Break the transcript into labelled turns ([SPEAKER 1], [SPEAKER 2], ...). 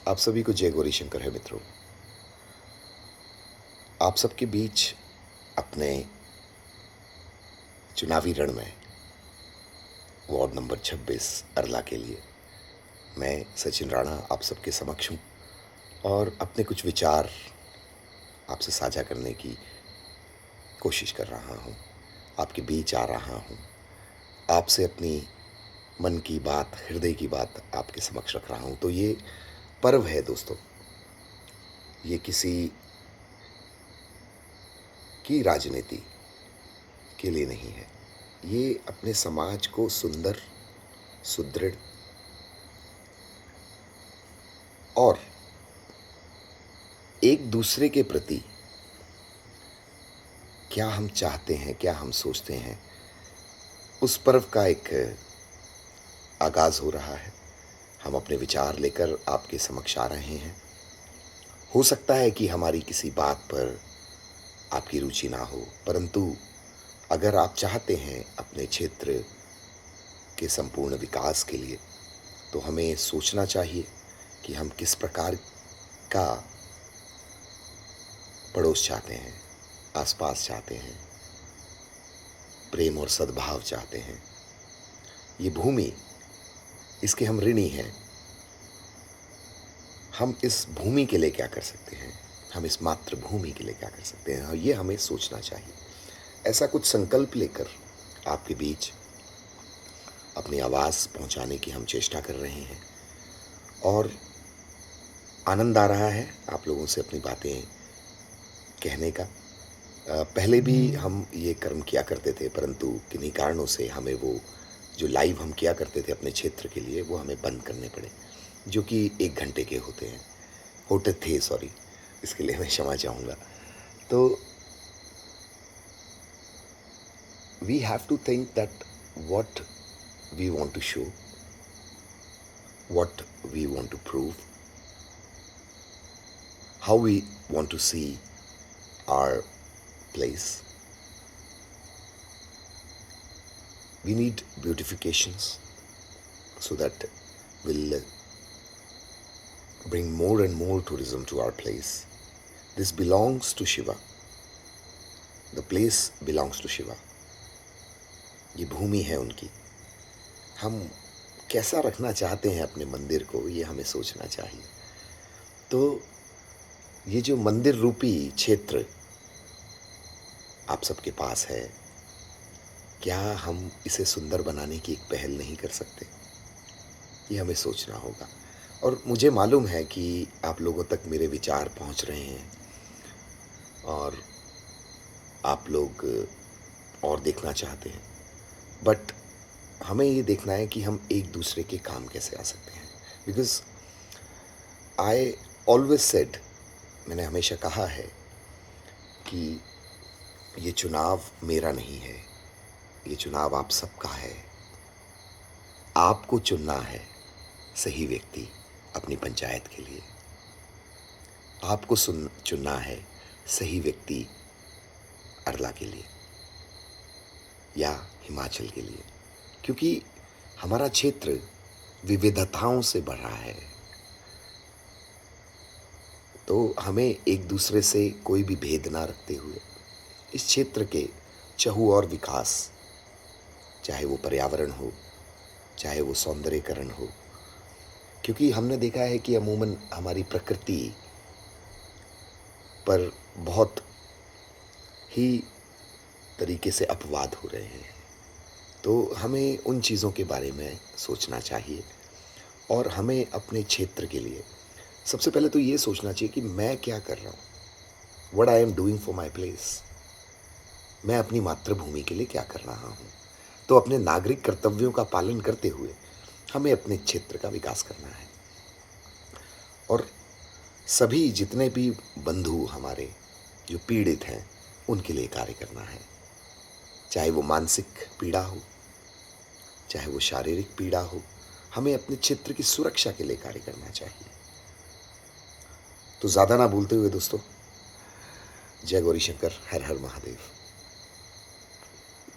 [SPEAKER 1] आप सभी को जय गौरी शंकर है मित्रों। आप सबके बीच अपने चुनावी रण में वार्ड नंबर 26 अरला के लिए मैं सचिन राणा आप सबके समक्ष हूँ और अपने कुछ विचार आपसे साझा करने की कोशिश कर रहा हूँ। आपके बीच आ रहा हूँ, आपसे अपनी मन की बात, हृदय की बात आपके समक्ष रख रहा हूँ। तो ये पर्व है दोस्तों, ये किसी की राजनीति के लिए नहीं है। ये अपने समाज को सुंदर, सुदृढ़ और एक दूसरे के प्रति क्या हम चाहते हैं, क्या हम सोचते हैं, उस पर्व का एक आगाज हो रहा है। हम अपने विचार लेकर आपके समक्ष आ रहे हैं। हो सकता है कि हमारी किसी बात पर आपकी रुचि ना हो, परंतु अगर आप चाहते हैं अपने क्षेत्र के संपूर्ण विकास के लिए, तो हमें सोचना चाहिए कि हम किस प्रकार का पड़ोस चाहते हैं, आसपास चाहते हैं, प्रेम और सद्भाव चाहते हैं। ये भूमि, इसके हम ऋणी हैं। हम इस भूमि के लिए क्या कर सकते हैं, हम इस मातृभूमि के लिए क्या कर सकते हैं, ये हमें सोचना चाहिए। ऐसा कुछ संकल्प लेकर आपके बीच अपनी आवाज़ पहुंचाने की हम चेष्टा कर रहे हैं और आनंद आ रहा है आप लोगों से अपनी बातें कहने का। पहले भी हम ये कर्म किया करते थे, परंतु किन्हीं कारणों से हमें वो जो लाइव हम किया करते थे अपने क्षेत्र के लिए, वो हमें बंद करने पड़े, जो कि 1 घंटे के होते थे, सॉरी, इसके लिए मैं क्षमा चाहूँगा। तो we have to think that what we want to show, what we want to prove, how we want to see our place. We need beautifications so that we'll bring more and more tourism to our place. This belongs to Shiva. The place belongs to Shiva. ये भूमि है उनकी। हम कैसा रखना चाहते हैं अपने मंदिर को, ये हमें सोचना चाहिए। तो ये जो मंदिर रूपी क्षेत्र आप सबके पास है, क्या हम इसे सुंदर बनाने की एक पहल नहीं कर सकते? ये हमें सोचना होगा। और मुझे मालूम है कि आप लोगों तक मेरे विचार पहुंच रहे हैं और आप लोग और देखना चाहते हैं, बट हमें ये देखना है कि हम एक दूसरे के काम कैसे आ सकते हैं। बिकॉज आई ऑलवेज सेड, मैंने हमेशा कहा है कि ये चुनाव मेरा नहीं है, ये चुनाव आप सबका है। आपको चुनना है सही व्यक्ति अपनी पंचायत के लिए। आपको चुनना है सही व्यक्ति अरला के लिए या हिमाचल के लिए, क्योंकि हमारा क्षेत्र विविधताओं से भरा है। तो हमें एक दूसरे से कोई भी भेद ना रखते हुए इस क्षेत्र के चहुओर विकास, चाहे वो पर्यावरण हो, चाहे वो सौंदर्यीकरण हो, क्योंकि हमने देखा है कि अमूमन हमारी प्रकृति पर बहुत ही तरीके से अपवाद हो रहे हैं। तो हमें उन चीज़ों के बारे में सोचना चाहिए और हमें अपने क्षेत्र के लिए सबसे पहले तो ये सोचना चाहिए कि मैं क्या कर रहा हूँ, what I am doing for my place. मैं अपनी मातृभूमि के लिए क्या कर रहा हूँ। तो अपने नागरिक कर्तव्यों का पालन करते हुए हमें अपने क्षेत्र का विकास करना है और सभी जितने भी बंधु हमारे जो पीड़ित हैं, उनके लिए कार्य करना है। चाहे वो मानसिक पीड़ा हो, चाहे वो शारीरिक पीड़ा हो, हमें अपने क्षेत्र की सुरक्षा के लिए कार्य करना चाहिए। तो ज़्यादा ना बोलते हुए दोस्तों, जय गौरी शंकर, हर हर महादेव।